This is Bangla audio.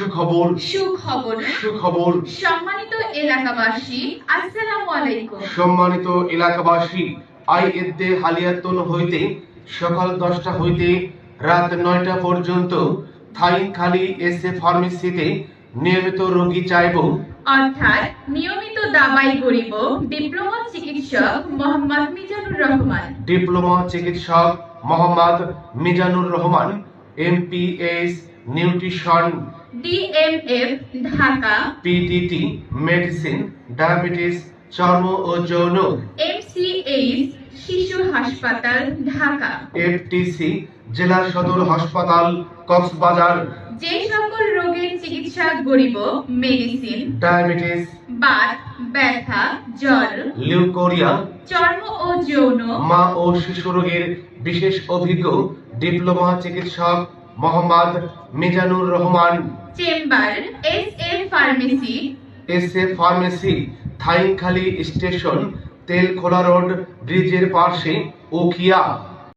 সুখবর সুখবর সুখবর সম্মানিত এলাকাবাসী আসসালামু আলাইকুম। সম্মানিত এলাকাবাসী, আইএদ্দে হালিয়াতুন হইতে সকাল 10টা হইতে রাত 9টা পর্যন্ত থাইখালি এসএ ফার্মেসিতে নিয়মিত রোগী চাইব, অর্থাৎ নিয়মিত দাবাই করিব ডিপ্লোমা চিকিৎসক মোহাম্মদ মিজানুর রহমান। ডিপ্লোমা চিকিৎসক Mohammad Mizanur Rahman, MPS nutrition, DMF Dhaka, PDT medicine, diabetes, চর্ম ও যৌন, এমসিএইচ শিশু হাসপাতাল ঢাকা, এফটিসি জেলা সদর হাসপাতাল কক্সবাজার, যে সকল রোগের চিকিৎসা করিব মেডিসিন, ডায়াবেটিস, বাত, ব্যথা, জ্বর, লিউকোরিয়া, চর্ম ও যৌন, মা ও শিশু রোগের বিশেষ অভিজ্ঞ ডিপ্লোমা চিকিৎসক Mohammad Mizanur Rahman. Chamber SA pharmacy, SA pharmacy, Thaikhali station, Telkhola road, ব্রিজের পাশে, উখিয়া।